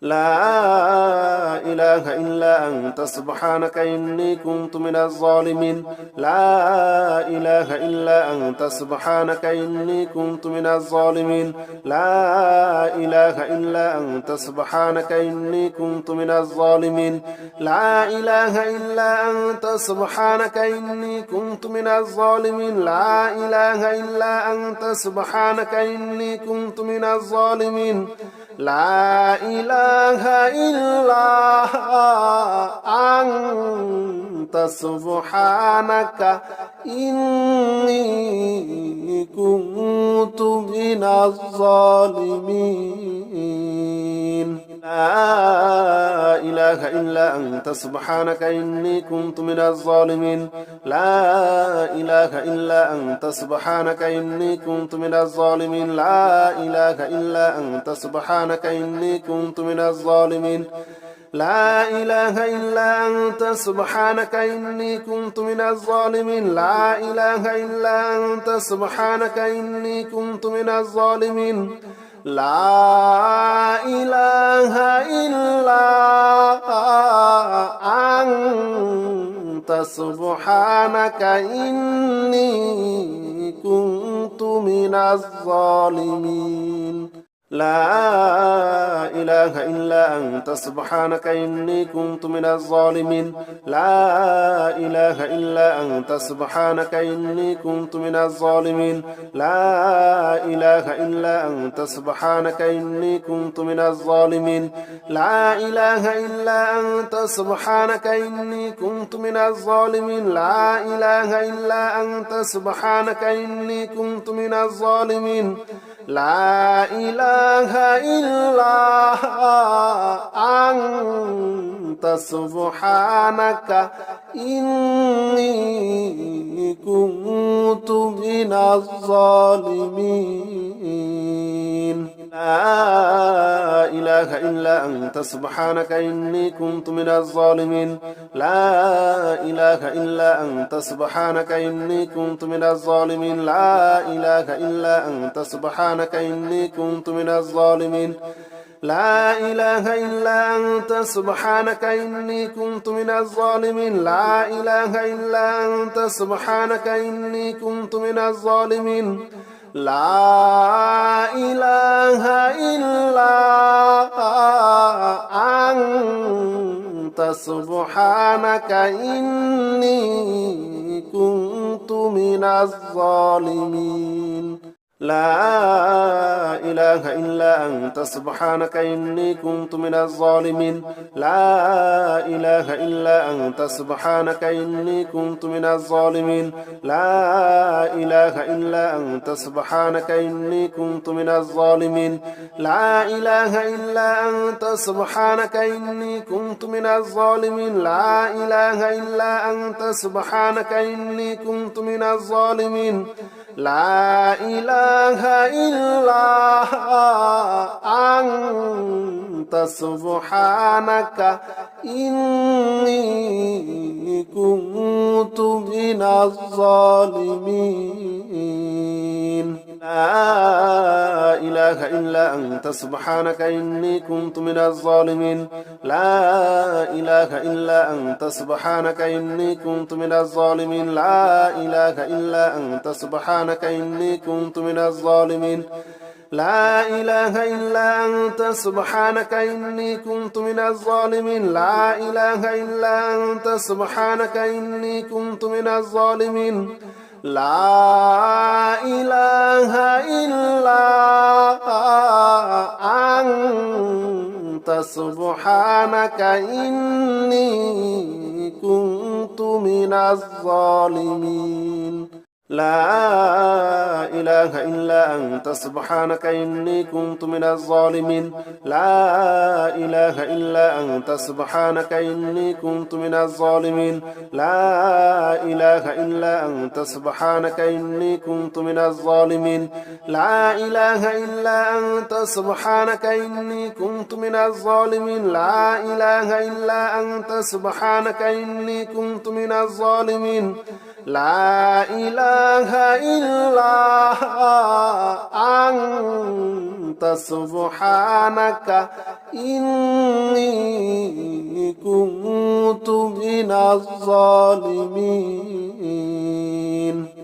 لا إله إلا أنت سبحانك إني كنت من الظالمين لا إله إلا أنت سبحانك إني كنت من الظالمين لا إله إلا أنت سبحانك إني كنت من الظالمين لا إله إلا أنت سبحانك إني كنت من الظالمين لا إله إلا أنت سبحانك إني كنت من الظالمين لا إله إلا أنت سبحانك إني كنت من الظالمين لا إله إلا أنت سبحانك إني كنت من الظالمين لا إله إلا أنت سبحانك إني كنت من الظالمين لا إله إلا أنت سبحانك إني كنت من الظالمين لا إله إلا أنت سبحانك إني كنت من الظالمين لا إله إلا أنت سبحانك إني كنت من الظالمين لا إله إلا أنت سبحانك إني كنت من الظالمين لا إله إلا أنت سبحانك إني كنت من الظالمين لا إله إلا أنت سبحانك إني كنت من الظالمين لا إله إلا أنت سبحانك إني كنت من الظالمين لا إله إلا أنت سبحانك إني كنت من الظالمين لا إله إلا أنت سبحانك إني كنت من الظالمين لا إله إلا أنت سبحانك إني كنت من الظالمين لا إله إلا أنت سبحانك إني كنت من الظالمين لا إله إلا أنت سبحانك إني كنت من الظالمين لا إله إلا أنت سبحانك إني كنت من الظالمين لا إله إلا أنت سبحانك إني كنت من الظالمين لا إله إلا أنت سبحانك إني كنت من الظالمين لا إله إلا أنت سبحانك إني كنت من الظالمين لا إله إلا أنت سبحانك إني كنت من الظالمين لا إله إلا أنت سبحانك إني كنت من الظالمين لا إله إلا أنت سبحانك إني كنت من الظالمين لا إله إلا أنت سبحانك إني كنت من الظالمين لا إله إلا أنت سبحانك إني كنت من الظالمين لا إله إلا أنت سبحانك إني كنت من الظالمين لا إله إلا أنت سبحانك إني كنت من الظالمين لا إله إلا أنت سبحانك إني كنت من الظالمين لا إله إلا أنت سبحانك إني كنت من الظالمين لا إله إلا أنت سبحانك إني كنت من الظالمين لا إله إلا أنت سبحانك إني كنت من الظالمين لا إله إلا أنت سبحانك إني كنت من الظالمين لا إله إلا أنت سبحانك إني كنت من الظالمين لا إله إلا أنت سبحانك إني كنت من الظالمين لا إله إلا أنت سبحانك إني كنت من الظالمين لا إله إلا أنت سبحانك إني كنت من الظالمين لا إله إلا أنت سبحانك إني كنت من الظالمين لا إله إلا أنت سبحانك إني كنت من الظالمين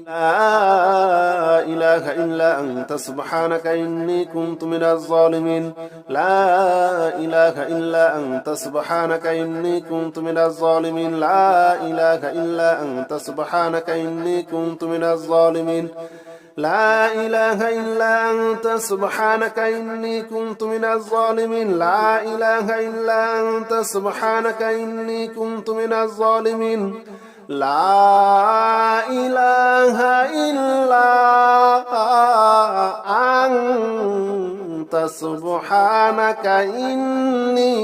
لا إله إلا أنت سبحانك إني كنت من الظالمين لا إله إلا أنت سبحانك إني كنت من الظالمين لا إله إلا أنت سبحانك إني كنت من الظالمين لا إله إلا أنت سبحانك إني كنت من الظالمين لا إله إلا أنت سبحانك إني كنت من الظالمين لا إله إلا أنت سبحانك إني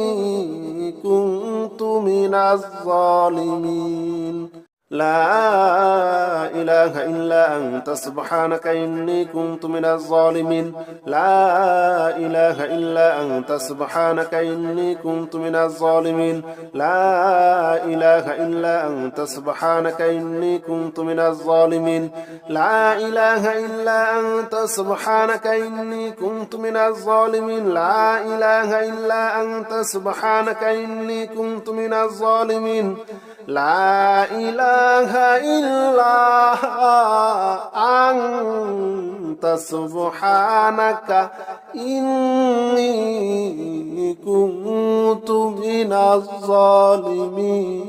كنت من الظالمين لا إله إلا أنت سبحانك إني كنت من الظالمين لا إله إلا أنت سبحانك إني كنت من الظالمين لا إله إلا أنت سبحانك إني كنت من الظالمين لا إله إلا أنت سبحانك إني كنت من الظالمين لا إله إلا أنت سبحانك إني كنت من الظالمين لا إله إلا أنت سبحانك إني كنت من الظالمين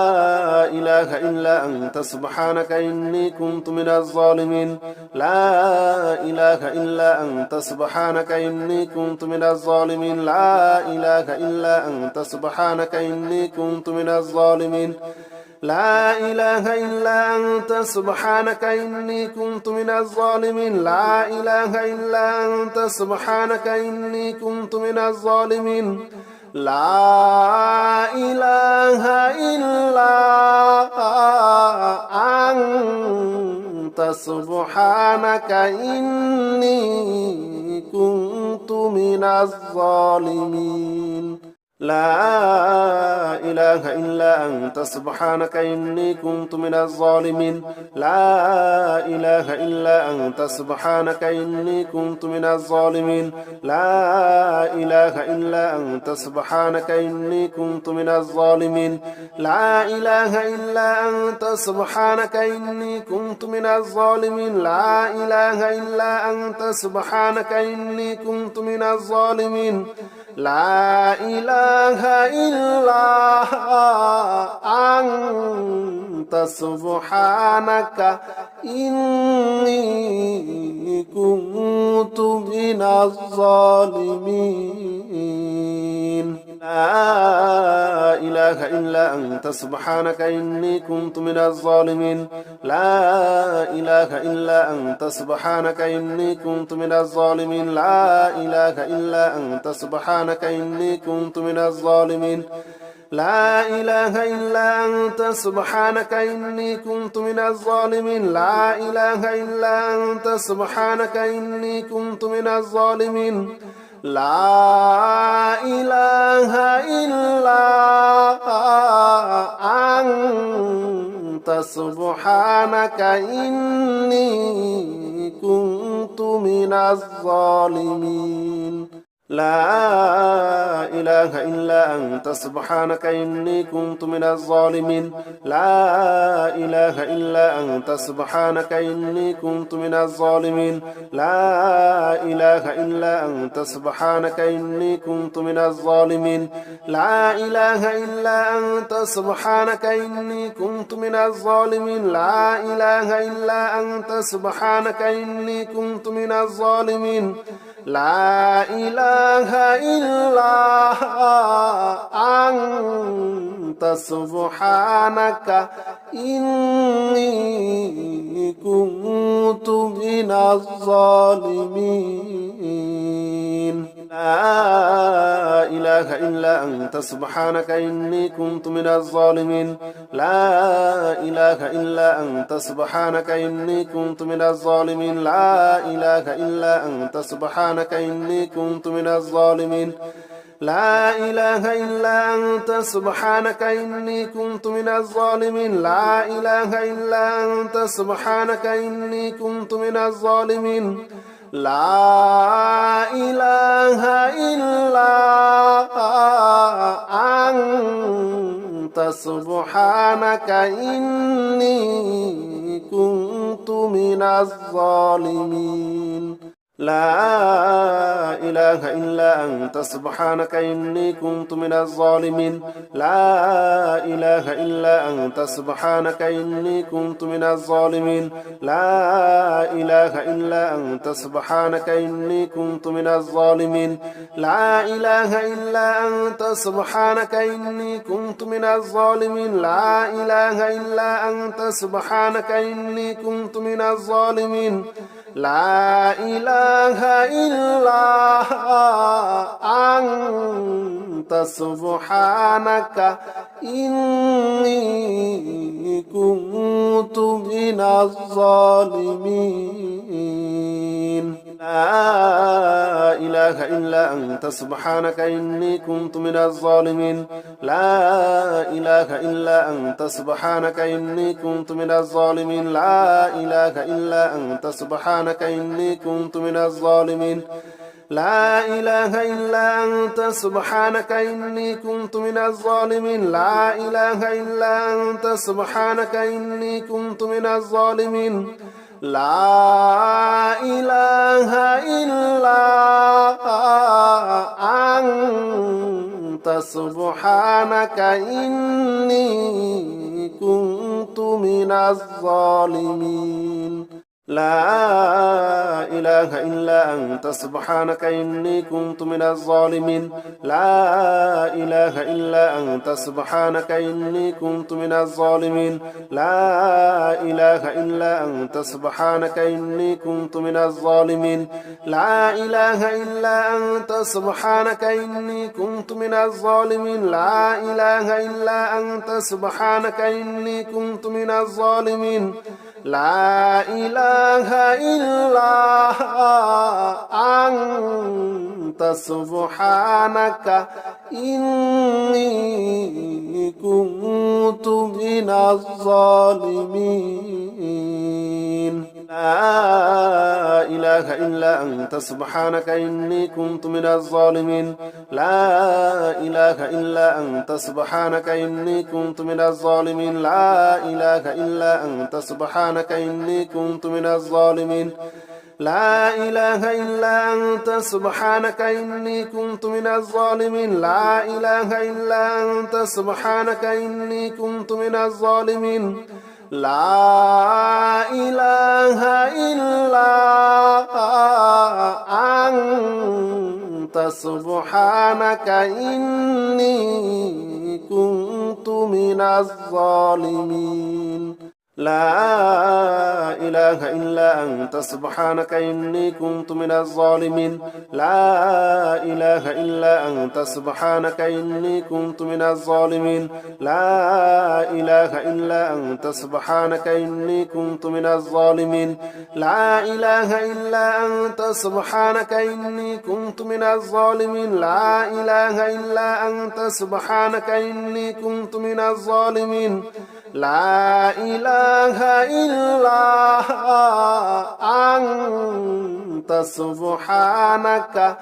لا إله إلا أنت سبحانك إني كنت من الظالمين لا إله إلا أنت سبحانك إني كنت من الظالمين لا إله إلا أنت سبحانك إني كنت من الظالمين لا إله إلا أنت سبحانك إني كنت من الظالمين لا إله إلا أنت سبحانك إني كنت من الظالمين لا إله إلا أنت سبحانك إني كنت من الظالمين لا إله إلا أنت سبحانك إني كنت من الظالمين لا إله إلا أنت سبحانك إني كنت من الظالمين لا إله إلا أنت سبحانك إني كنت من الظالمين لا إله إلا أنت سبحانك إني كنت من الظالمين لا إله إلا أنت سبحانك إني كنت من الظالمين لا إله إلا أنت سبحانك إني كنت من الظالمين لا إله إلا أنت سبحانك إني كنت من الظالمين لا إله إلا أنت سبحانك إني كنت من الظالمين لا إله إلا أنت سبحانك إني كنت من الظالمين لا إله إلا أنت سبحانك إني كنت من الظالمين لا إله إلا أنت سبحانك إني كنت من الظالمين لا إله إلا أنت سبحانك إني كنت من الظالمين لا إله إلا أنت سبحانك إني كنت من الظالمين لا إله إلا أنت سبحانك إني كنت من الظالمين لا إله إلا أنت سبحانك إني كنت من الظالمين لا إله إلا أنت سبحانك إني كنت من الظالمين لا إله إلا أنت سبحانك إني كنت من الظالمين لا إله إلا أنت سبحانك إني كنت من الظالمين لا إله إلا أنت سبحانك إني كنت من الظالمين لا إله إلا أنت سبحانك إني كنت من الظالمين لا إله إلا أنت سبحانك إني كنت من الظالمين لا إله إلا أنت سبحانك إني كنت من الظالمين لا إله إلا أنت سبحانك إني كنت من الظالمين لا إله إلا أنت سبحانك إني كنت من الظالمين لا إله إلا أنت سبحانك إني كنت من الظالمين لا إله إلا أنت سبحانك إني كنت من الظالمين لا إله إلا أنت سبحانك إني كنت من الظالمين لا إله إلا أنت سبحانك إني كنت من الظالمين لا إله إلا أنت سبحانك إني كنت من الظالمين لا إله إلا أنت سبحانك إني كنت من الظالمين لا إله إلا أنت سبحانك إني كنت من الظالمين لا إله إلا أنت سبحانك إني كنت من الظالمين لا إله إلا أنت سبحانك إني كنت من الظالمين لا إله إلا أنت سبحانك إني كنت من الظالمين لا إله إلا أنت سبحانك إني كنت من الظالمين لا إله إلا أنت سبحانك إني كنت من الظالمين لا إله إلا أنت سبحانك إني كنت من الظالمين لا إله إلا أنت سبحانك إني كنت من الظالمين لا إله إلا أنت سبحانك إني كنت من الظالمين لا إله إلا أنت سبحانك إني كنت من الظالمين لا إله إلا أنت سبحانك إني كنت من الظالمين لا إله إلا أنت سبحانك إني كنت من الظالمين لا إله إلا أنت سبحانك إني كنت من الظالمين لا إله إلا أنت سبحانك إني كنت من الظالمين لا إله إلا أنت سبحانك إني كنت من الظالمين لا إله إلا أنت سبحانك إني كنت من الظالمين لا إله إلا أنت سبحانك إني كنت من الظالمين لا إله إلا أنت سبحانك إني كنت من الظالمين لا إله إلا أنت سبحانك إني كنت من الظالمين لا إله إلا أنت سبحانك إني كنت من الظالمين لا إله إلا أنت سبحانك إني كنت من الظالمين لا إله إلا أنت سبحانك إني كنت من الظالمين لا إله إلا أنت سبحانك إني كنت من الظالمين لا إله إلا أنت سبحانك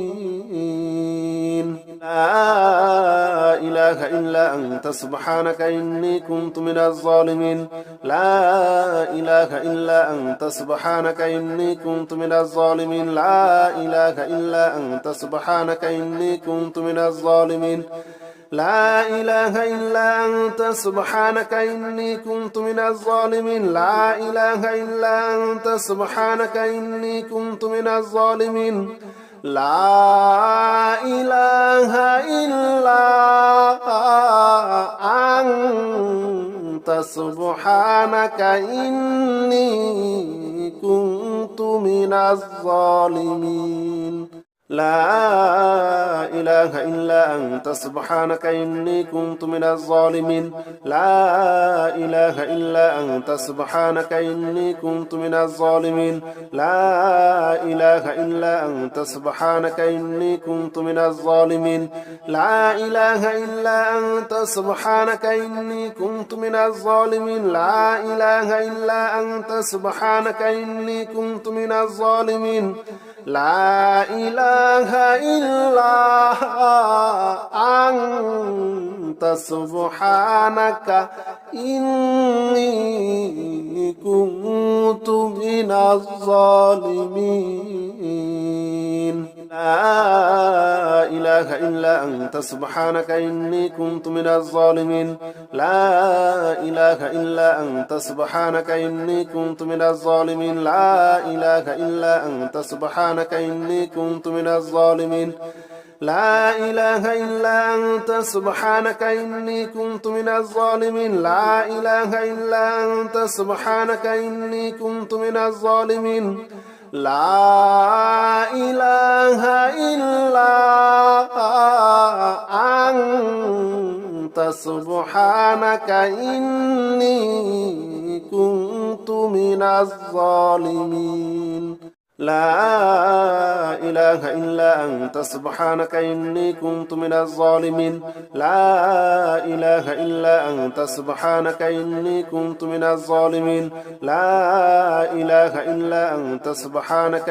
إني كنت من الظالمين لا إله إلا أنت سبحانك إني كنت من الظالمين لا إله إلا أنت سبحانك إني كنت من الظالمين لا إله إلا أنت سبحانك إني كنت من الظالمين لا إله إلا أنت سبحانك إني كنت من الظالمين لا إله إلا أنت سبحانك إني كنت من الظالمين لا إله إلا أنت سبحانك إني كنت من الظالمين لا إله إلا أنت سبحانك إني كنت من الظالمين لا إله إلا أنت سبحانك إني كنت من الظالمين لا إله إلا أنت سبحانك إني كنت من الظالمين لا إله إلا أنت سبحانك إني كنت من الظالمين لا إله إلا أنت سبحانك إني كنت من الظالمين لا إله إلا أنت سبحانك إني كنت من الظالمين لا إله إلا أنت سبحانك إني كنت من الظالمين لا إله إلا أنت سبحانك إني كنت من الظالمين لا إله إلا أنت سبحانك إني كنت من الظالمين لا إله إلا أنت سبحانك إني كنت من الظالمين لا إله إلا أنت سبحانك إني كنت من الظالمين لا إله إلا أنت سبحانك إني كنت من الظالمين لا إله إلا أنت سبحانك إني كنت من الظالمين لا إله إلا أنت سبحانك إني كنت من الظالمين لا إله إلا أنت سبحانك إني كنت من الظالمين لا إله إلا أنت سبحانك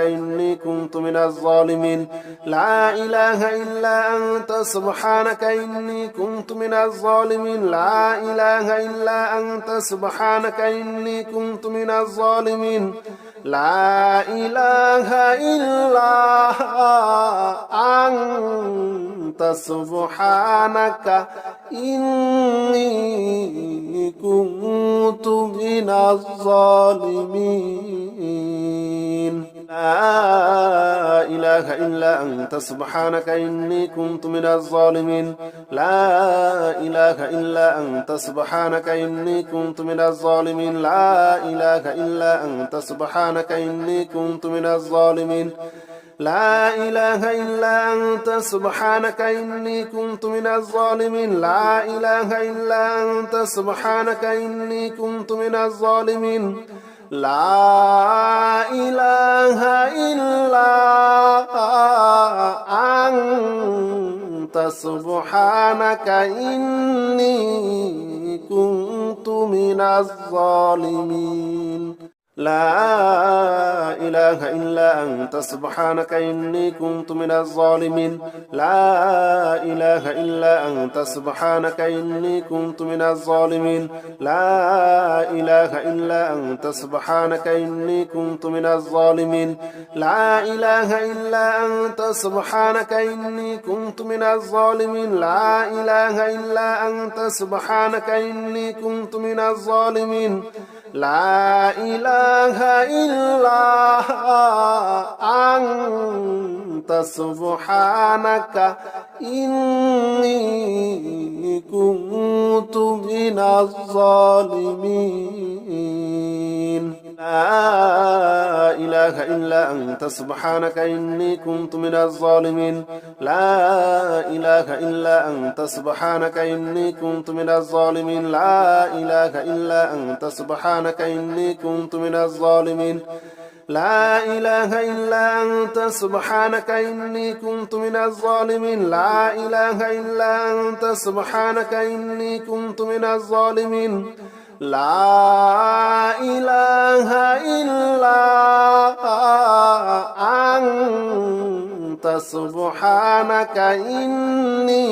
إني كنت من الظالمين لا إله إلا أنت سبحانك إني كنت من الظالمين لا إله إلا أنت سبحانك إني كنت من الظالمين لا إله إلا أنت سبحانك إني كنت من الظالمين لا إله إلا أنت سبحانك إني كنت من الظالمين لا إله إلا أنت سبحانك إني كنت من الظالمين لا إله إلا أنت سبحانك إني كنت من الظالمين لا إله إلا أنت سبحانك إني كنت من الظالمين لا إله إلا أنت سبحانك إني كنت من الظالمين لا إله إلا أنت سبحانك إني كنت من الظالمين لا إله إلا أنت سبحانك إني كنت من الظالمين لا إله إلا أنت سبحانك إني كنت من الظالمين لا إله إلا أنت سبحانك إني كنت من الظالمين لا إله إلا أنت سبحانك إني كنت من الظالمين لا إله إلا أنت سبحانك إني كنت من الظالمين لا إله إلا أنت سبحانك إني كنت من الظالمين لا إله إلا أنت سبحانك إني كنت من الظالمين لا إله إلا أنت سبحانك إني كنت من الظالمين لا إله إلا أنت سبحانك إني كنت من الظالمين لا إله إلا أنت سبحانك إني كنت من الظالمين لا إله إلا أنت سبحانك إني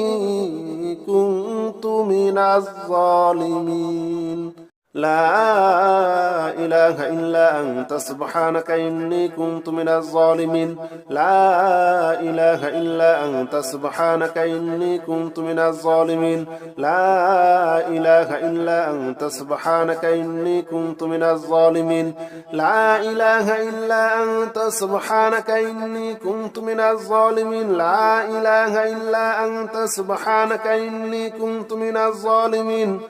كنت من الظالمين لا إله إلا أنت سبحانك إني كنت من الظالمين لا إله إلا أنت سبحانك إني كنت من الظالمين لا إله إلا أنت سبحانك إني كنت من الظالمين لا إله إلا أنت سبحانك إني كنت من الظالمين لا إله إلا أنت سبحانك إني كنت من الظالمين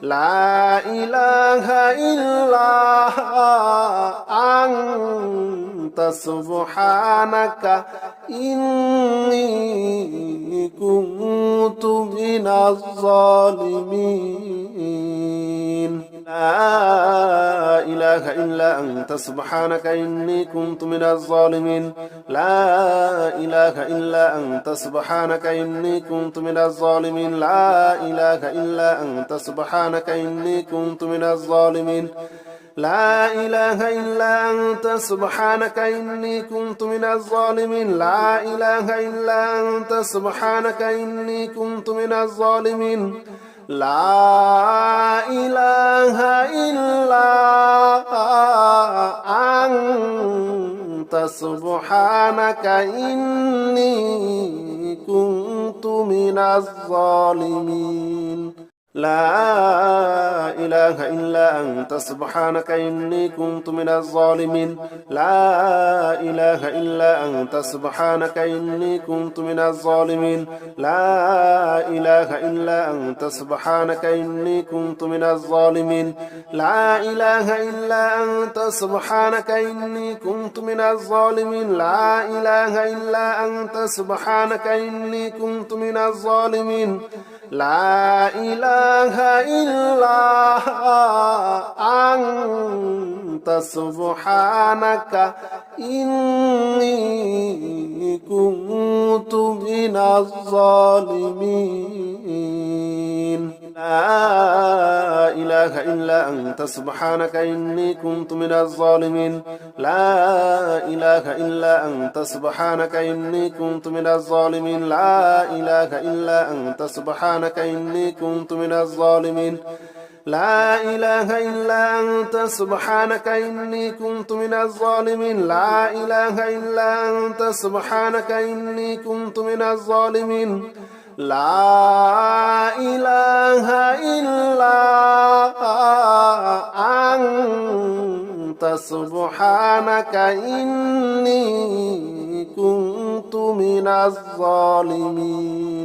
لا إله إلا أنت سبحانك إني كنت من الظالمين لا إله إلا أنت سبحانك إني كنت من الظالمين لا إله إلا أنت سبحانك إني كنت من الظالمين لا إله إلا أنت سبحانك إني كنت من الظالمين لا إله إلا أنت سبحانك إني كنت من الظالمين لا إله إلا أنت سبحانك إني كنت من الظالمين لا إله إلا أنت سبحانك إني كنت من الظالمين لا إله إلا أنت سبحانك إني كنت من الظالمين لا إله إلا أنت سبحانك إني كنت من الظالمين لا إله إلا أنت سبحانك إني كنت من الظالمين لا إله إلا أنت سبحانك إني كنت من الظالمين لا إله إلا أنت سبحانك إني كنت من الظالمين لا إله إلا أنت سبحانك إني كنت من الظالمين لا إله إلا أنت سبحانك إني كنت من الظالمين لا إله إلا أنت سبحانك إني كنت من الظالمين لا إله إلا أنت سبحانك إني كنت من الظالمين لا إله إلا أنت سبحانك إني كنت من الظالمين لا إله إلا أنت سبحانك إني كنت من الظالمين لا إله إلا أنت سبحانك إني كنت من الظالمين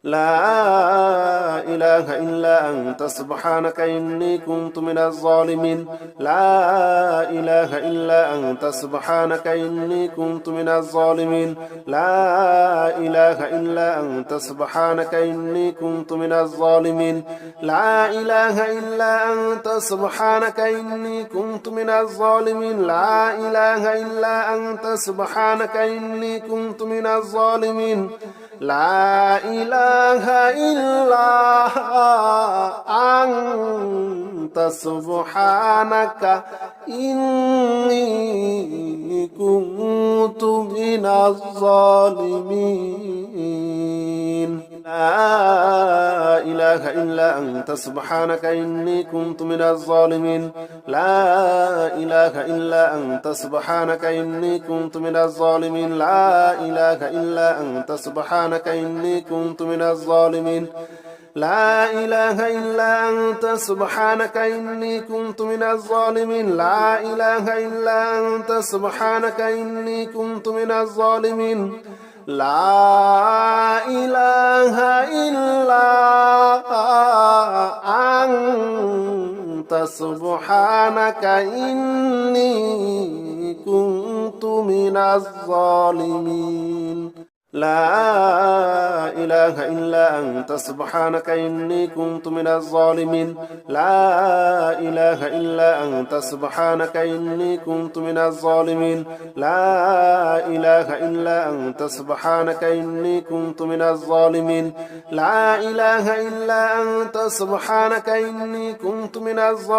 لا إله إلا أنت سبحانك إني كنت من الظالمين لا إله إلا أنت سبحانك إني كنت من الظالمين لا إله إلا أنت سبحانك إني كنت من الظالمين لا إله إلا أنت سبحانك إني كنت من الظالمين لا إله إلا أنت سبحانك إني كنت من الظالمين لا إله إلا أنت سبحانك إني كنت من الظالمين لا إله إلا أنت سبحانك إني كنت من الظالمين لا إله إلا أنت سبحانك إني كنت من الظالمين لا إله إلا أنت سبحانك إني كنت من الظالمين لا إله إلا أنت سبحانك إني كنت من الظالمين لا إله إلا أنت سبحانك إني كنت من الظالمين لا إله إلا أنت سبحانك إني كنت من الظالمين لا إله إلا أنت سبحانك إني كنت من الظالمين لا إله إلا أنت سبحانك إني كنت من الظالمين لا إله إلا أنت سبحانك إني كنت من الظالمين لا إله إلا أنت سبحانك إني كنت من الظالمين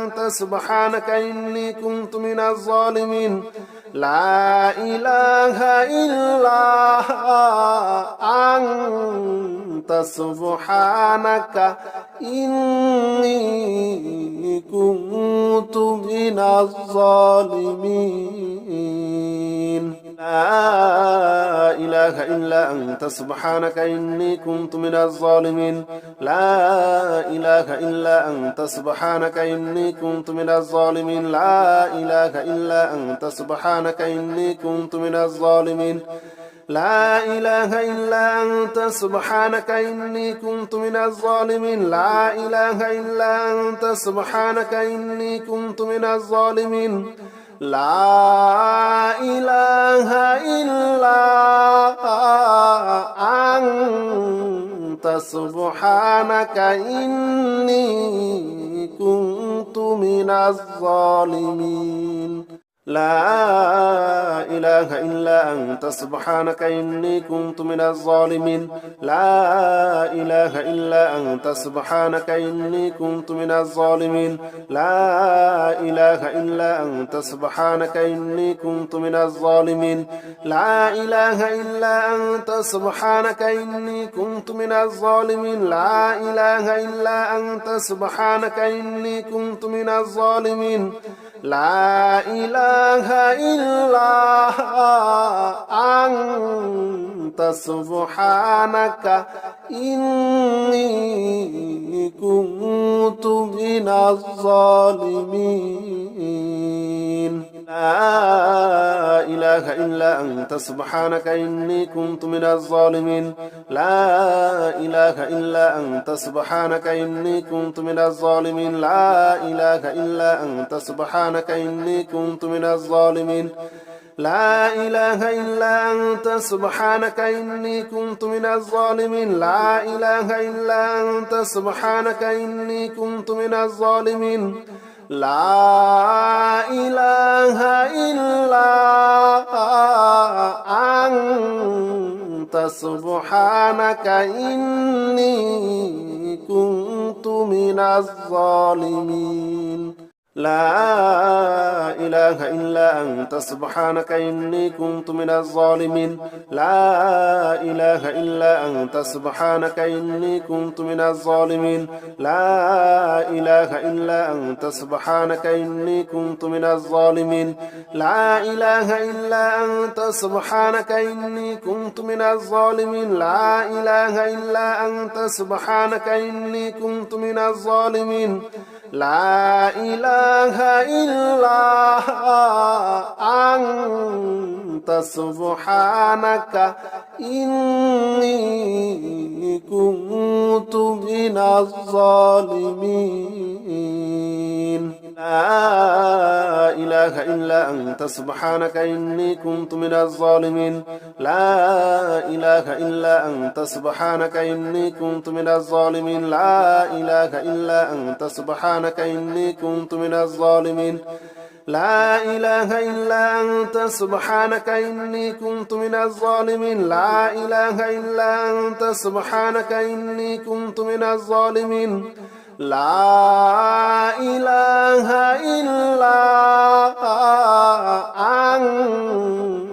لا إله إلا أنت سبحانك إني كنت من الظالمين لا إله إلا أنت سبحانك إني كنت من الظالمين لا إله إلا أنت سبحانك إني كنت من الظالمين لا إله إلا أنت سبحانك إني كنت من الظالمين لا إله إلا أنت سبحانك إني كنت من الظالمين لا إله إلا أنت سبحانك إني كنت من الظالمين لا إله إلا أنت سبحانك إني كنت من الظالمين لا إله إلا أنت سبحانك إني كنت من الظالمين لا إله إلا أنت سبحانك إني كنت من الظالمين لا إله إلا أنت سبحانك إني كنت من الظالمين لا إله إلا أنت سبحانك إني كنت من الظالمين لا إله إلا أنت سبحانك إني كنت من الظالمين لا إله إلا أنت سبحانك إني كنت من الظالمين لا إله إلا أنت سبحانك إني كنت من الظالمين لا إله إلا أنت سبحانك إني كنت من الظالمين لا إله إلا أنت سبحانك إني كنت من الظالمين لا إله إلا أنت سبحانك إني كنت من الظالمين لا إله إلا أنت سبحانك إني كنت من الظالمين لا إله إلا أنت سبحانك إني كنت من الظالمين لا إله إلا أنت سبحانك إني كنت من الظالمين لا إله إلا أنت سبحانك إني كنت من الظالمين لا إله إلا أنت سبحانك إني كنت من الظالمين لا إله إلا أنت سبحانك إني كنت من الظالمين لا إله إلا أنت سبحانك إني كنت من الظالمين لا إله إلا أنت سبحانك إني كنت من الظالمين لا إله إلا أنت سبحانك إني كنت من الظالمين لا إله إلا أنت سبحانك إني كنت من الظالمين لا إله إلا أنت سبحانك إني كنت من الظالمين لا إله إلا أنت سبحانك إني كنت من الظالمين لا إله إلا أنت سبحانك إني كنت من الظالمين لا إله إلا أنت سبحانك إني كنت من الظالمين لا إله إلا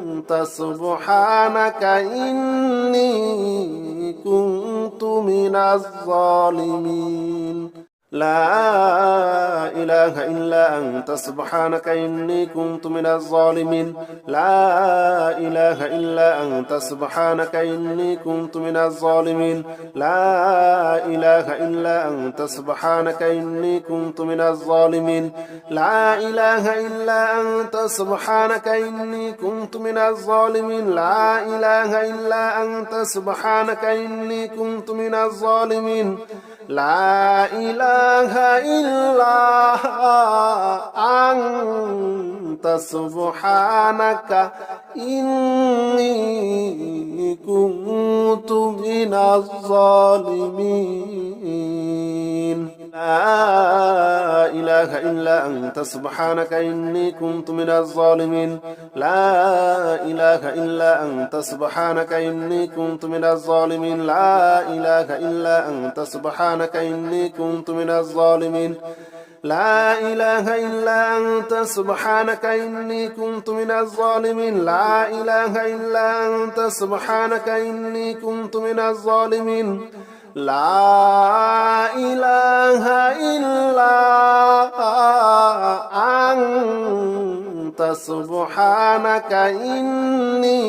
أنت سبحانك إني كنت من الظالمين لا إله إلا أنت سبحانك إني كنت من الظالمين لا إله إلا أنت سبحانك إني كنت من الظالمين لا إله إلا أنت سبحانك إني كنت من الظالمين لا إله إلا أنت سبحانك إني كنت من الظالمين لا إله إلا أنت سبحانك إني كنت من الظالمين لا إله إلا أنت سبحانك إني كنت من الظالمين لا إله إلا أنت سبحانك إني كنت من الظالمين لا إله إلا أنت سبحانك إني كنت من الظالمين لا إله إلا أنت سبحانك إني كنت من الظالمين لا إله إلا أنت سبحانك إني كنت من الظالمين لا إله إلا أنت سبحانك إني كنت من الظالمين لا إله إلا أنت سبحانك إني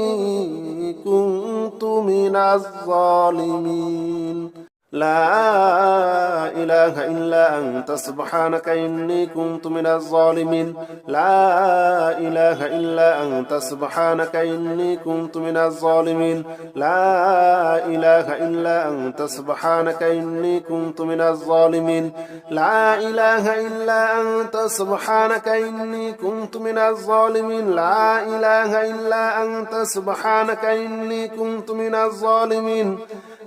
كنت من الظالمين لا إله إلا أنت سبحانك إني كنت من الظالمين لا إله إلا أنت سبحانك إني كنت من الظالمين لا إله إلا أنت سبحانك إني كنت من الظالمين لا إله إلا أنت سبحانك إني كنت من الظالمين لا إله إلا أنت سبحانك إني كنت من الظالمين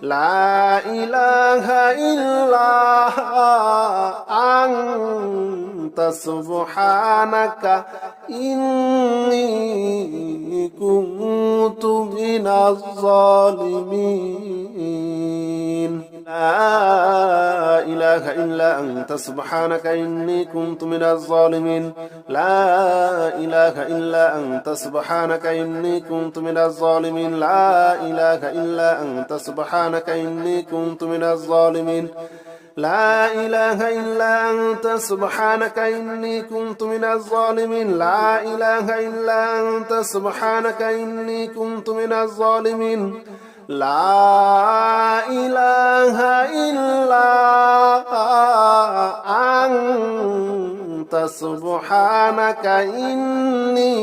لا إله إلا أنت سبحانك إني كنت من الظالمين لا إله إلا أنت سبحانك إني كنت من الظالمين لا إله إلا أنت سبحانك إني كنت من الظالمين لا إله إلا أنت سبحانك إني كنت من الظالمين لا إله إلا أنت سبحانك إني كنت من الظالمين لا إله إلا أنت سبحانك إني كنت من الظالمين لا إله إلا أنت سبحانك إني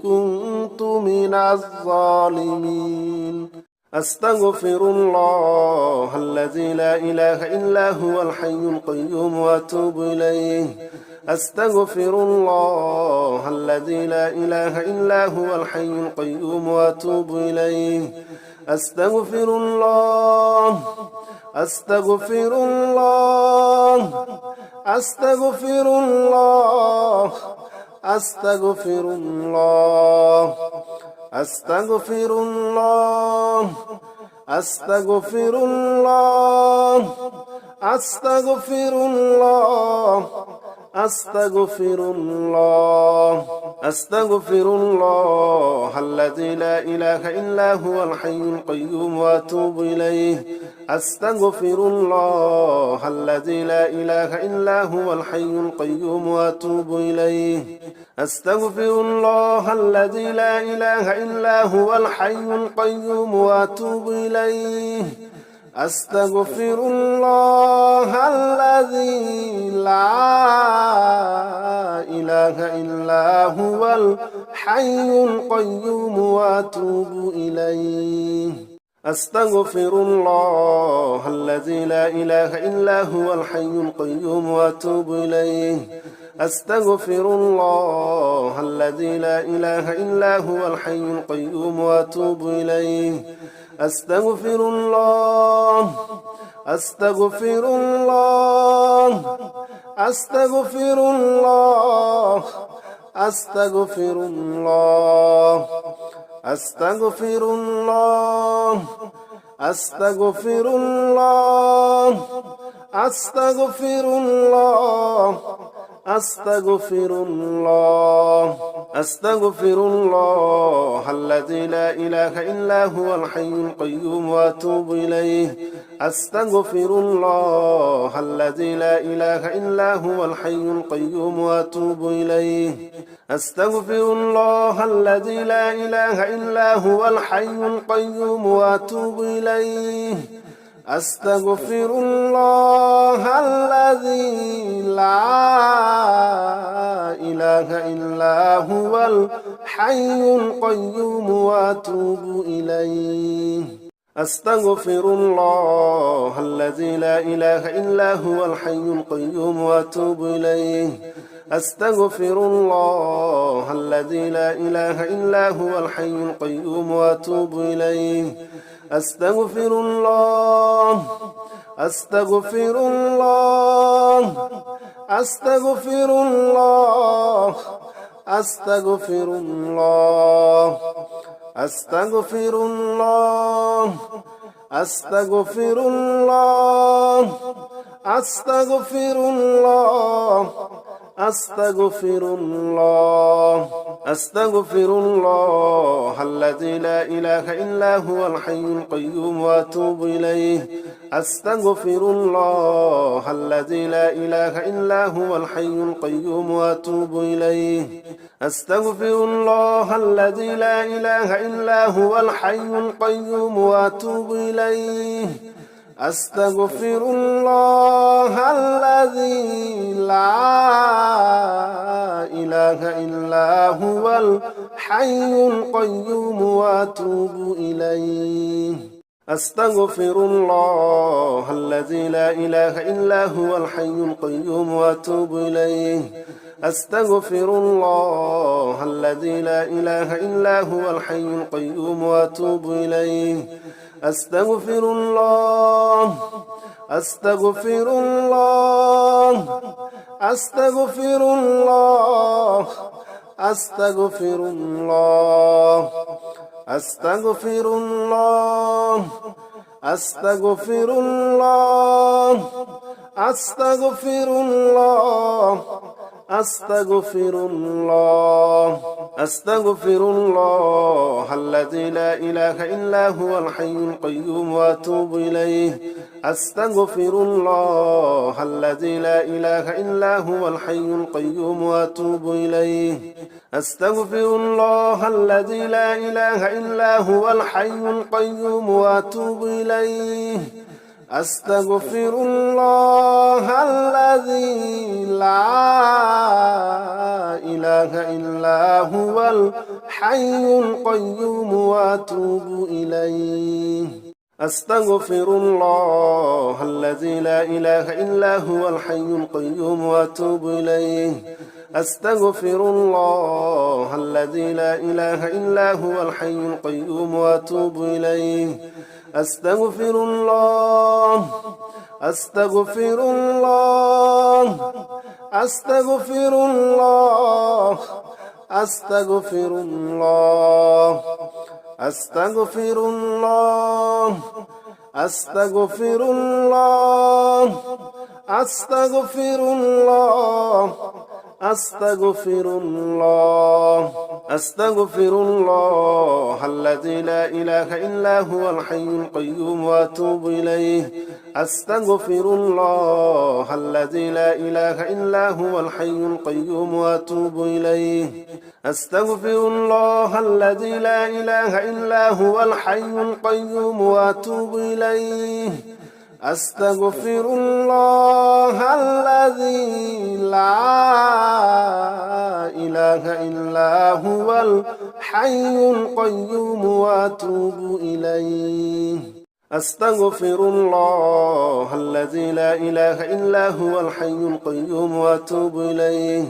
كنت من الظالمين أستغفر الله الذي لا إله إلا هو الحي القيوم وأتوب إليه أستغفر الله الذي لا إله إلا هو الحي القيوم وأتوب إليه أستغفر الله أستغفر الله أستغفر الله أستغفر الله أستغفر الله أستغفر الله أستغفر الله أستغفر الله أستغفر الله الذي لا إله إلا هو الحي القيوم وأتوب إليه أستغفر الله الذي لا إله إلا هو الحي القيوم وأتوب إليه أستغفر الله الذي لا إله إلا هو الحي القيوم وأتوب إليه أستغفر الله الذي لا إله إلا هو الحي القيوم وأتوب إليه أستغفر الله الذي لا إله إلا هو الحي القيوم وأتوب إليه أستغفر الله الذي لا إله إلا هو الحي القيوم وأتوب إليه أستغفر الله أستغفر الله أستغفر الله أستغفر الله أستغفر الله أستغفر الله أستغفر الله أستغفر الله أستغفر الله الذي لا إله إلا هو الحي القيوم وأتوب إليه أستغفر الله الذي لا إله إلا هو الحي القيوم وأتوب إليه أستغفر الله الذي لا إله إلا هو الحي القيوم وأتوب إليه أستغفر الله الذي لا إله إلا هو الحي القيوم وأتوب إليه أستغفر الله الذي لا إله إلا هو الحي القيوم وأتوب إليه أستغفر الله الذي لا إله إلا هو الحي القيوم وأتوب إليه أستغفر الله أستغفر الله أستغفر الله أستغفر الله أستغفر الله أستغفر الله أستغفر الله أستغفر الله أستغفر الله الذي لا إله إلا هو الحي القيوم وأتوب إليه أستغفر الله الذي لا إله إلا هو الحي القيوم وأتوب إليه أستغفر الله الذي لا إله إلا هو الحي القيوم وأتوب إليه أستغفر الله الذي لا إله إلا هو الحي القيوم وأتوب إليه أستغفر الله الذي لا إله إلا هو الحي القيوم وأتوب إليه أستغفر الله الذي لا إله إلا هو الحي القيوم وأتوب إليه أستغفر الله أستغفر الله أستغفر الله أستغفر الله أستغفر الله أستغفر الله أستغفر الله أستغفر الله أستغفر الله الذي لا إله إلا هو الحي القيوم وأتوب إليه أستغفر الله الذي لا إله إلا هو الحي القيوم وأتوب إليه أستغفر الله الذي لا إله إلا هو الحي القيوم وأتوب إليه أستغفر الله الذي لا إله إلا هو الحي القيوم وأتوب إليه أستغفر الله الذي لا إله إلا هو الحي القيوم وأتوب إليه أستغفر الله الذي لا إله إلا هو الحي القيوم وأتوب إليه أستغفر الله أستغفر الله أستغفر الله أستغفر الله أستغفر الله أستغفر الله أستغفر الله أستغفر الله أستغفر الله الذي لا إله إلا هو الحي القيوم وأتوب إليه أستغفر الله الذي لا إله إلا هو الحي القيوم وأتوب إليه أستغفر الله الذي لا إله إلا هو الحي القيوم وأتوب إليه أستغفر الله الذي لا إله إلا هو الحي القيوم وأتوب إليه أستغفر الله الذي لا إله إلا هو الحي القيوم وأتوب إليه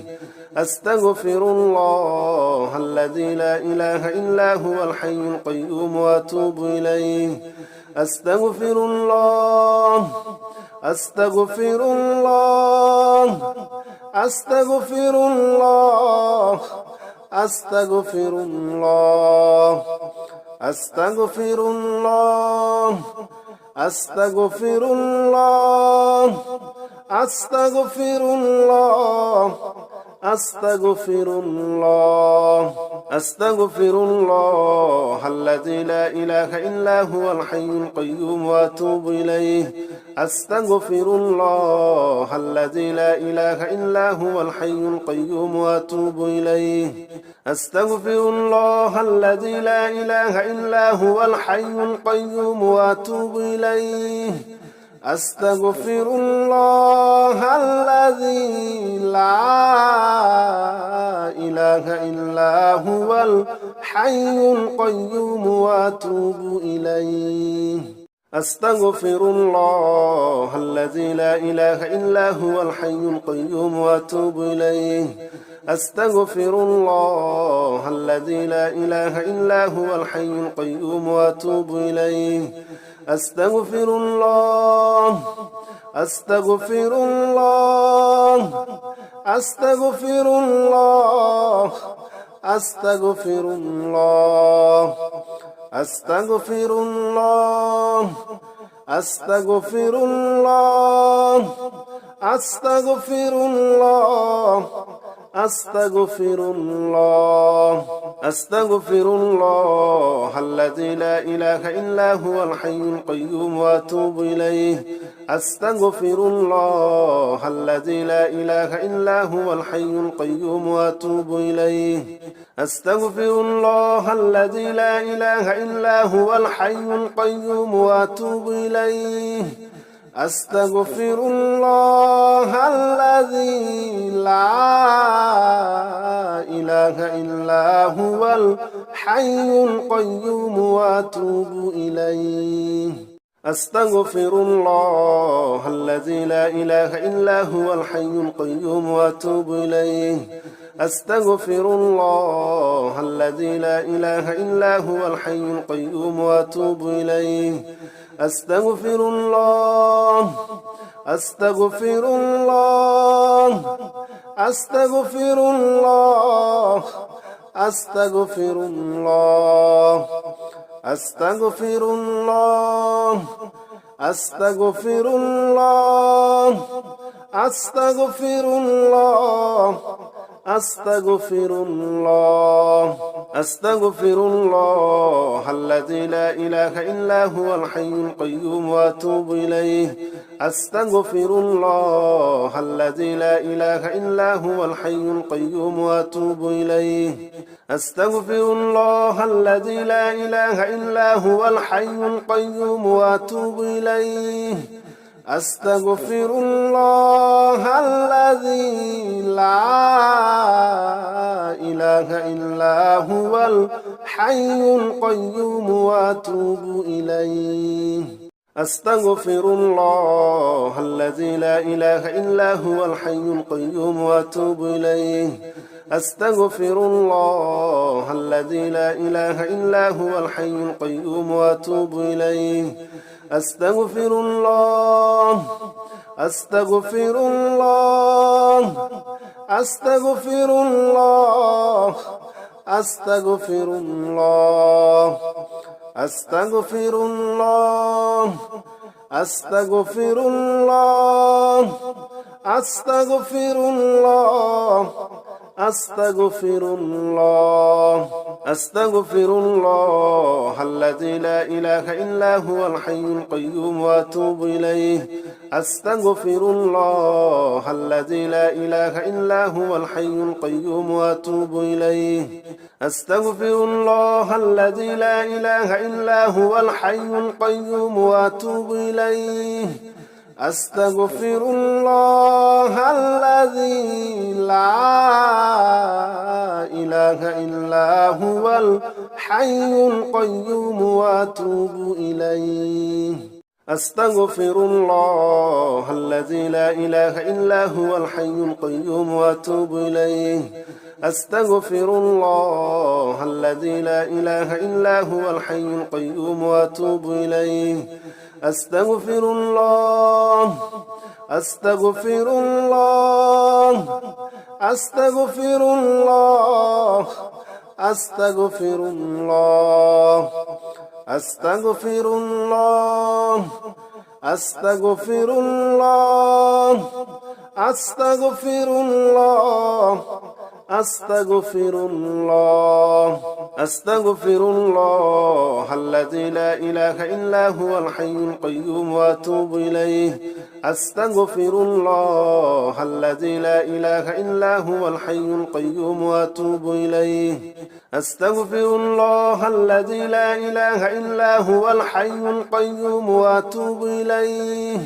أستغفر الله الذي لا إله إلا هو الحي القيوم وأتوب إليه أستغفر الله أستغفر الله أستغفر الله أستغفر الله أستغفر الله أستغفر الله أستغفر الله أستغفر الله أستغفر الله الذي لا إله إلا هو الحي القيوم وأتوب إليه أستغفر الله الذي لا إله إلا هو الحي القيوم وأتوب إليه أستغفر الله الذي لا إله إلا هو الحي القيوم وأتوب إليه أستغفر الله الذي لا إله إلا هو الحي القيوم وأتوب إليه أستغفر الله الذي لا إله إلا هو الحي القيوم وأتوب إليه أستغفر الله الذي لا إله إلا هو الحي القيوم وأتوب إليه أستغفر الله أستغفر الله أستغفر الله أستغفر الله أستغفر الله أستغفر الله أستغفر الله أستغفر الله أستغفر الله الذي لا إله إلا هو الحي القيوم وأتوب إليه أستغفر الله الذي لا إله إلا هو الحي القيوم وأتوب إليه أستغفر الله الذي لا إله إلا هو الحي القيوم وأتوب إليه أستغفر الله الذي لا إله إلا هو الحي القيوم وأتوب إليه أستغفر الله الذي لا إله إلا هو الحي القيوم وأتوب إليه أستغفر الله الذي لا إله إلا هو الحي القيوم وأتوب إليه أستغفر الله أستغفر الله أستغفر الله أستغفر الله أستغفر الله أستغفر الله أستغفر الله أستغفر الله أستغفر الله الذي لا إله إلا هو الحي القيوم وأتوب إليه أستغفر الله الذي لا إله إلا هو الحي القيوم وأتوب إليه أستغفر الله الذي لا إله إلا هو الحي القيوم وأتوب إليه أستغفر الله الذي لا إله إلا هو الحي القيوم وأتوب إليه أستغفر الله الذي لا إله إلا هو الحي القيوم وأتوب إليه أستغفر الله الذي لا إله إلا هو الحي القيوم وأتوب إليه أستغفر الله أستغفر الله أستغفر الله أستغفر الله أستغفر الله أستغفر الله أستغفر الله أستغفر الله أستغفر الله الذي لا إله إلا هو الحي القيوم وأتوب إليه أستغفر الله الذي لا إله إلا هو الحي القيوم وأتوب إليه أستغفر الله الذي لا إله إلا هو الحي القيوم وأتوب إليه أستغفر الله الذي لا إله إلا هو الحي القيوم وأتوب إليه أستغفر الله الذي لا إله إلا هو الحي القيوم وأتوب إليه أستغفر الله الذي لا إله إلا هو الحي القيوم وأتوب إليه أستغفر الله أستغفر الله أستغفر الله أستغفر الله أستغفر الله أستغفر الله أستغفر الله أستغفر الله أستغفر الله الذي لا إله إلا هو الحي القيوم وأتوب إليه أستغفر الله الذي لا إله إلا هو الحي القيوم وأتوب إليه أستغفر الله الذي لا إله إلا هو الحي القيوم وأتوب إليه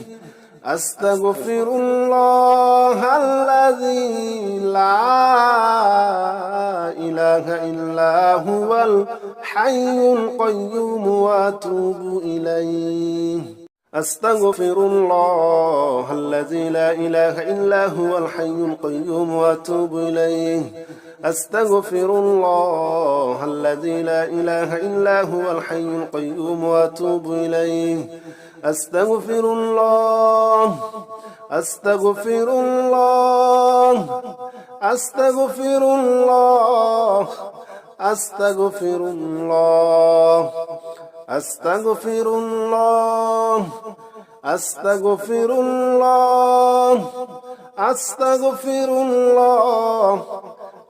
أستغفر الله الذي لا إله إلا هو الحي القيوم وأتوب إليه أستغفر الله الذي لا إله إلا هو الحي القيوم وأتوب إليه أستغفر الله الذي لا إله إلا هو الحي القيوم وأتوب إليه أستغفر الله أستغفر الله أستغفر الله أستغفر الله أستغفر الله أستغفر الله أستغفر الله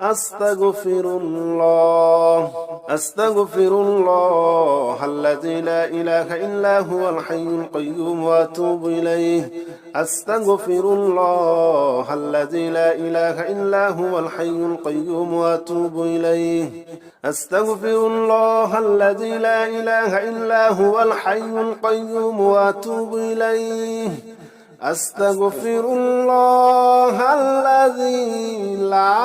أستغفر الله أستغفر الله الذي لا إله إلا هو الحي القيوم وأتوب إليه أستغفر الله الذي لا إله إلا هو الحي القيوم وأتوب إليه أستغفر الله الذي لا إله إلا هو الحي القيوم وأتوب إليه أستغفر الله الذي لا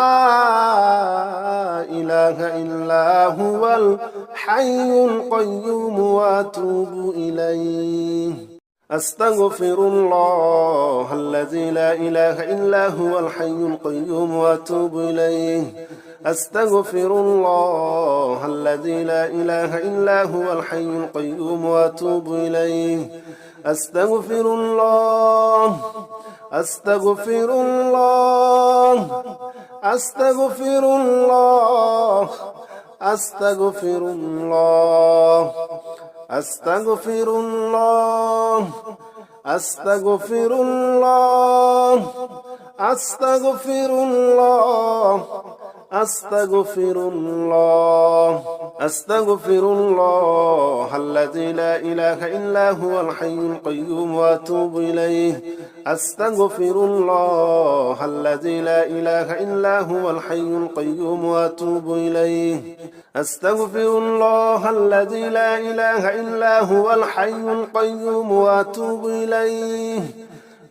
إله إلا هو الحي القيوم وأتوب إليه أستغفر الله الذي لا إله إلا هو الحي القيوم وأتوب إليه أستغفر الله الذي لا إله إلا هو الحي القيوم وأتوب إليه أستغفر الله أستغفر الله أستغفر الله أستغفر الله أستغفر الله أستغفر الله أستغفر الله أستغفر الله أستغفر الله الذي لا إله إلا هو الحي القيوم وأتوب إليه أستغفر الله الذي لا إله إلا هو الحي القيوم وأتوب إليه أستغفر الله الذي لا إله إلا هو الحي القيوم وأتوب إليه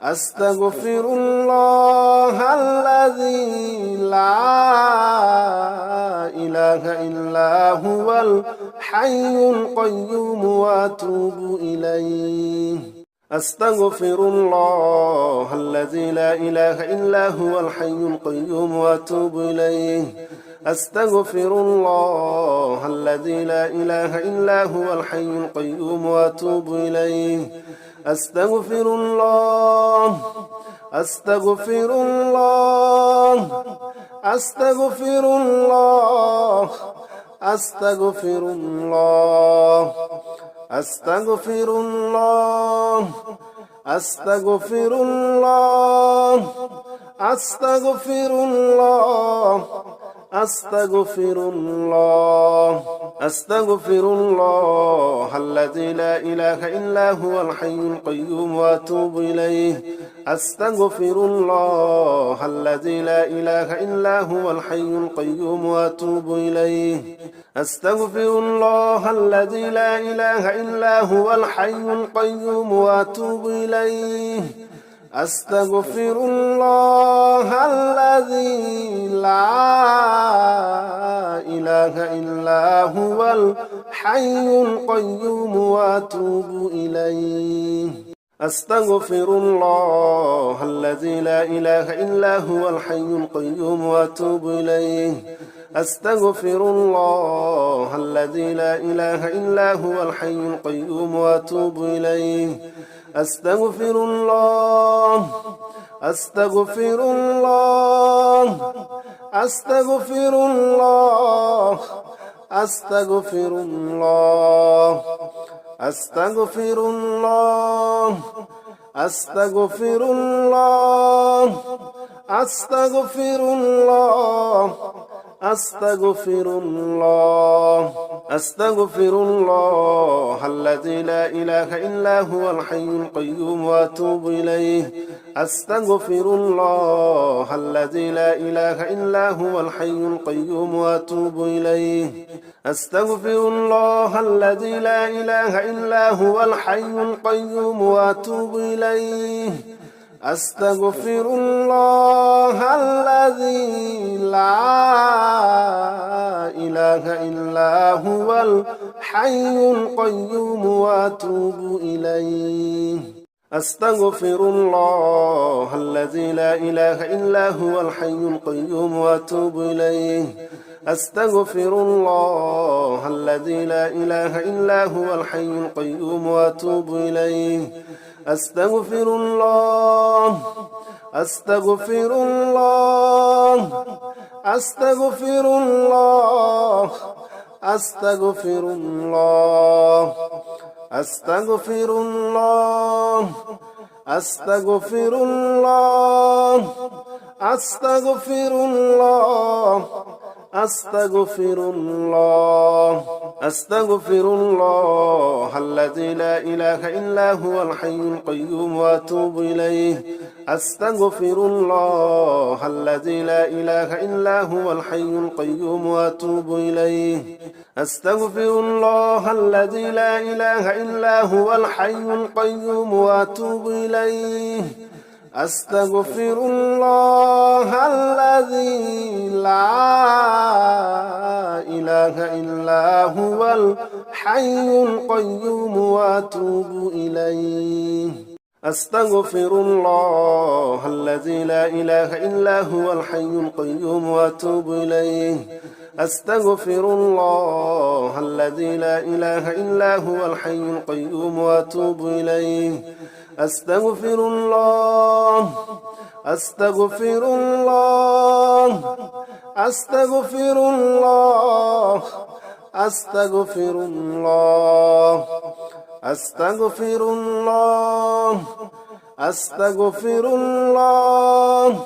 أستغفر الله الذي لا إله إلا هو الحي القيوم وأتوب إليه أستغفر الله الذي لا إله إلا هو الحي القيوم وأتوب إليه أستغفر الله الذي لا إله إلا هو الحي القيوم وأتوب إليه أستغفر الله أستغفر الله أستغفر الله أستغفر الله أستغفر الله أستغفر الله أستغفر الله أستغفر الله أستغفر الله الذي لا إله إلا هو الحي القيوم وأتوب إليه أستغفر الله الذي لا إله إلا هو الحي القيوم وأتوب إليه أستغفر الله الذي لا إله إلا هو الحي القيوم وأتوب إليه أستغفر الله الذي لا إله إلا هو الحي القيوم وأتوب إليه أستغفر الله الذي لا إله إلا هو الحي القيوم وأتوب إليه أستغفر الله الذي لا إله إلا هو الحي القيوم وأتوب إليه أستغفر الله أستغفر الله أستغفر الله أستغفر الله أستغفر الله أستغفر الله أستغفر الله أستغفر الله أستغفر الله الذي لا إله إلا هو الحي القيوم وأتوب إليه أستغفر الله الذي لا إله إلا هو الحي القيوم وأتوب إليه أستغفر الله الذي لا إله إلا هو الحي القيوم وأتوب إليه أستغفر الله الذي لا إله إلا هو الحي القيوم وأتوب إليه أستغفر الله الذي لا إله إلا هو الحي القيوم وأتوب إليه أستغفر الله الذي لا إله إلا هو الحي القيوم وأتوب إليه أستغفر الله أستغفر الله أستغفر الله أستغفر الله أستغفر الله أستغفر الله أستغفر الله أستغفر الله أستغفر الله الذي لا إله إلا هو الحي القيوم وأتوب إليه أستغفر الله الذي لا إله إلا هو الحي القيوم وأتوب إليه أستغفر الله الذي لا إله إلا هو الحي القيوم وأتوب إليه أستغفر الله الذي لا إله إلا هو الحي القيوم وأتوب إليه أستغفر الله الذي لا إله إلا هو الحي القيوم وأتوب إليه أستغفر الله الذي لا إله إلا هو الحي القيوم وأتوب إليه أستغفر الله أستغفر الله أستغفر الله أستغفر الله أستغفر الله أستغفر الله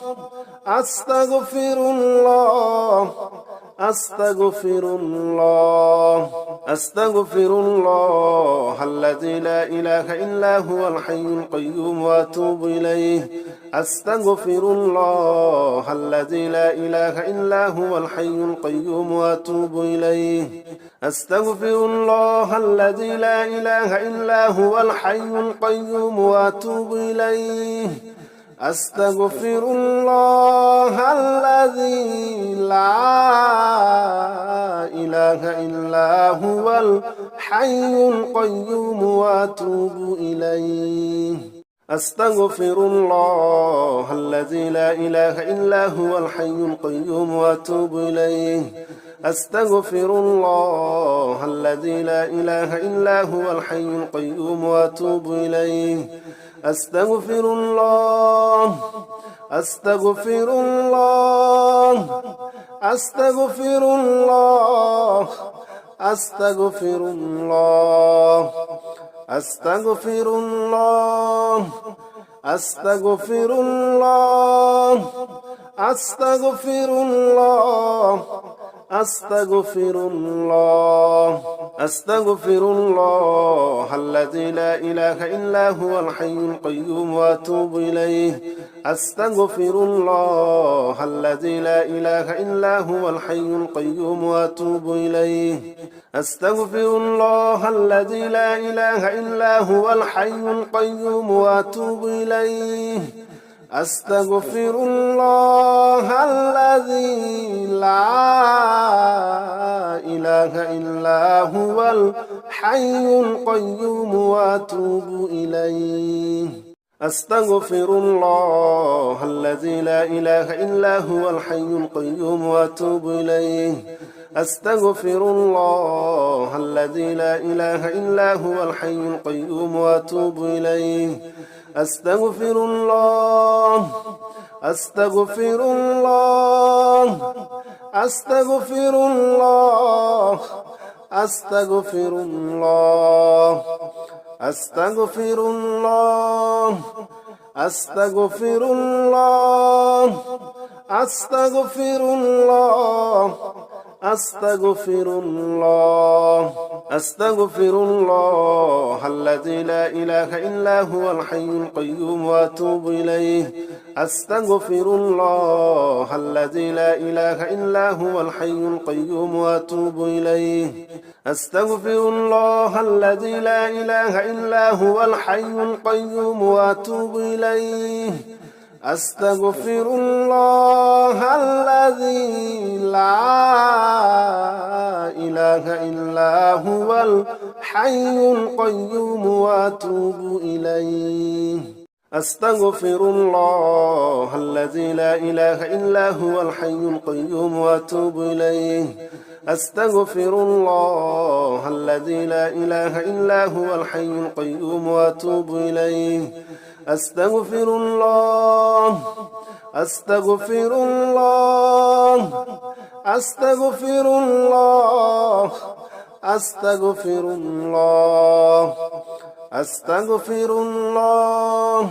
أستغفر الله أستغفر الله أستغفر الله الذي لا إله إلا هو الحي القيوم وأتوب إليه أستغفر الله الذي لا إله إلا هو الحي القيوم وأتوب إليه أستغفر الله الذي لا إله إلا هو الحي القيوم وأتوب إليه أستغفر الله الذي لا إله إلا هو الحي القيوم وأتوب إليه أستغفر الله الذي لا إله إلا هو الحي القيوم وأتوب إليه أستغفر الله الذي لا إله إلا هو الحي القيوم وأتوب إليه أستغفر الله أستغفر الله أستغفر الله أستغفر الله أستغفر الله أستغفر الله أستغفر الله أستغفر الله أستغفر الله الذي لا إله إلا هو الحي القيوم وأتوب إليه أستغفر الله الذي لا إله إلا هو الحي القيوم وأتوب إليه أستغفر الله الذي لا إله إلا هو الحي القيوم وأتوب إليه أستغفر الله الذي لا إله إلا هو الحي القيوم وأتوب إليه أستغفر الله الذي لا إله إلا هو الحي القيوم وأتوب إليه أستغفر الله الذي لا إله إلا هو الحي القيوم وأتوب إليه أستغفر الله أستغفر الله أستغفر الله أستغفر الله أستغفر الله أستغفر الله أستغفر الله أستغفر الله أستغفر الله الذي لا إله إلا هو الحي القيوم وأتوب إليه أستغفر الله الذي لا إله إلا هو الحي القيوم وأتوب إليه أستغفر الله الذي لا إله إلا هو الحي القيوم وأتوب إليه أستغفر الله الذي لا إله إلا هو الحي القيوم وأتوب إليه أستغفر الله الذي لا إله إلا هو الحي القيوم وأتوب إليه أستغفر الله الذي لا إله إلا هو الحي القيوم وأتوب إليه أستغفر الله أستغفر الله أستغفر الله أستغفر الله أستغفر الله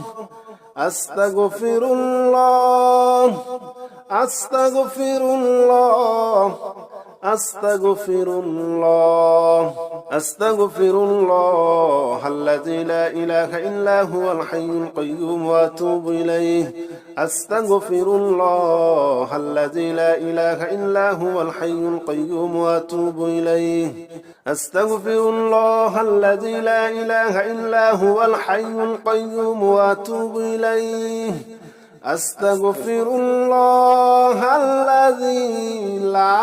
أستغفر الله أستغفر الله أستغفر الله أستغفر الله الذي لا إله إلا هو الحي القيوم وأتوب إليه أستغفر الله الذي لا إله إلا هو الحي القيوم وأتوب إليه أستغفر الله الذي لا إله إلا هو الحي القيوم وأتوب إليه أستغفر الله الذي لا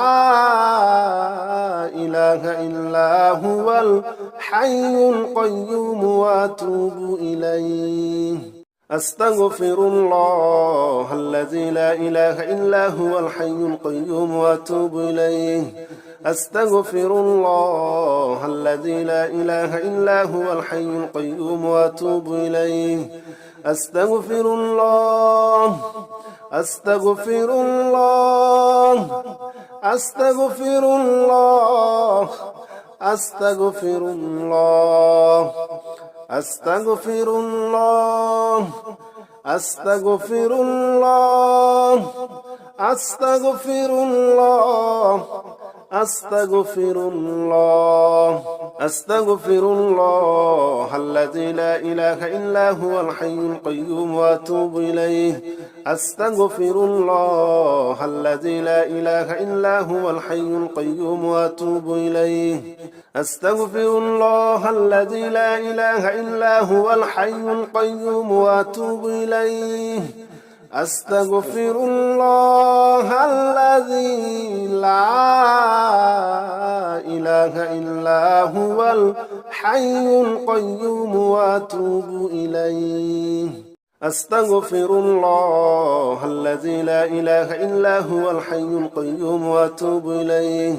إله إلا هو الحي القيوم وأتوب إليه أستغفر الله الذي لا إله إلا هو الحي القيوم وأتوب إليه أستغفر الله الذي لا إله إلا هو الحي القيوم وأتوب إليه أستغفر الله أستغفر الله أستغفر الله أستغفر الله أستغفر الله أستغفر الله أستغفر الله أستغفر الله أستغفر الله الذي لا إله إلا هو الحي القيوم وأتوب إليه أستغفر الله الذي لا إله إلا هو الحي القيوم وأتوب إليه أستغفر الله الذي لا إله إلا هو الحي القيوم وأتوب إليه أستغفر الله الذي لا إله إلا هو الحي القيوم وأتوب إليه أستغفر الله الذي لا إله إلا هو الحي القيوم وأتوب إليه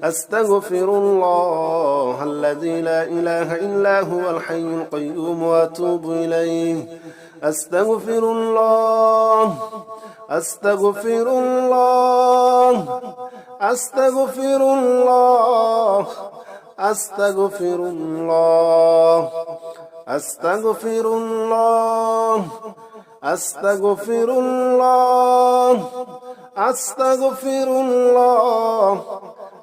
أستغفر الله الذي لا إله إلا هو الحي القيوم وأتوب إليه أستغفر الله أستغفر الله أستغفر الله أستغفر الله أستغفر الله أستغفر الله أستغفر الله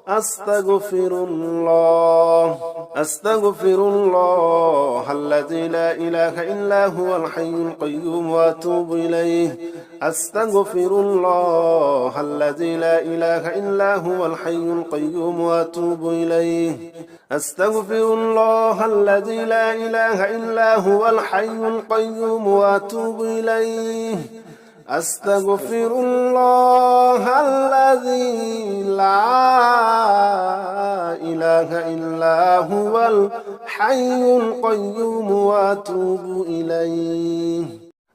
أستغفر الله أستغفر الله الذي لا إله إلا هو الحي القيوم وأتوب إليه أستغفر الله الذي لا إله إلا هو الحي القيوم وأتوب إليه أستغفر الله الذي لا إله إلا هو الحي القيوم وأتوب إليه أستغفر الله الذي لا إله إلا هو الحي القيوم وأتوب إليه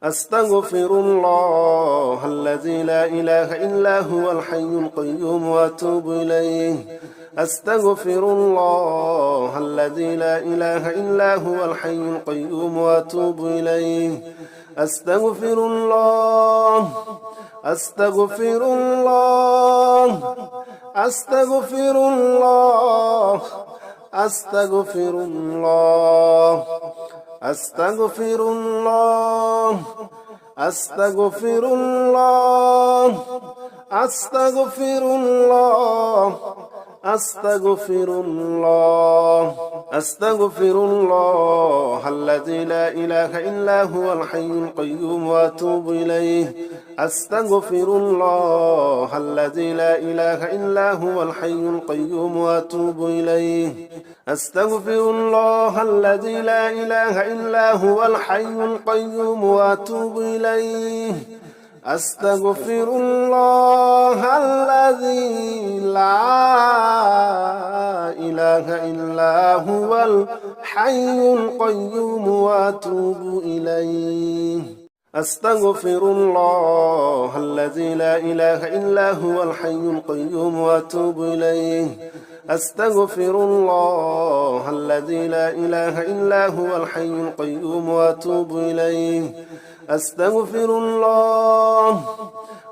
أستغفر الله الذي لا إله إلا هو الحي القيوم وأتوب إليه أستغفر الله الذي لا إله إلا هو الحي القيوم وأتوب إليه أستغفر الله أستغفر الله أستغفر الله أستغفر الله أستغفر الله أستغفر الله أستغفر الله أستغفر الله أستغفر الله الذي لا إله إلا هو الحي القيوم وأتوب إليه أستغفر الله الذي لا إله إلا هو الحي القيوم وأتوب إليه أستغفر الله الذي لا إله إلا هو الحي القيوم وأتوب إليه أستغفر الله الذي لا إله إلا هو الحي القيوم وأتوب إليه أستغفر الله الذي لا إله إلا هو الحي القيوم وأتوب إليه أستغفر الله الذي لا إله إلا هو الحي القيوم وأتوب إليه أستغفر الله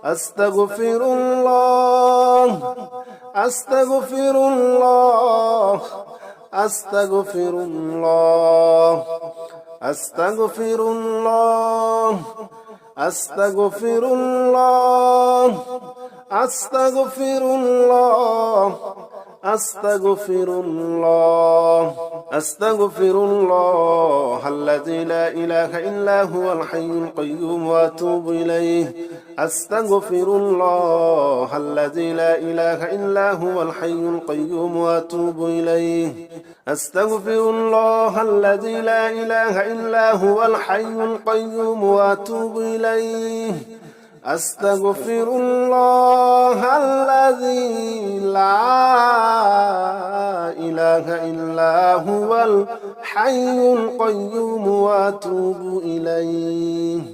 أستغفر الله أستغفر الله أستغفر الله أستغفر الله আস্তাগফিরুল্লাহ, আস্তাগফিরুল্লাহ, আস্তাগফিরুল্লাহ, আস্তাগফিরুল্লাহ আল্লাযী লা ইলাহা ইল্লা হুয়াল হাইয়ুল কাইয়্যুম ওয়া আতুবু ইলাইহি, আস্তাগফিরুল্লাহ আল্লাযী লা ইলাহা ইল্লা হুয়াল হাইয়ুল কাইয়্যুম ওয়া আতুবু ইলাইহি, আস্তাগফিরুল্লাহ আল্লাযী লা ইলাহা ইল্লা হুয়াল হাইয়ুল কাইয়্যুম ওয়া আতুবু ইলাইহি, আস্তাগফিরুল্লাহ আল্লাযী লা ইলাহা ইল্লা হুয়াল হাইয়ুল কাইয়্যুম ওয়া আতুবু ইলাইহি।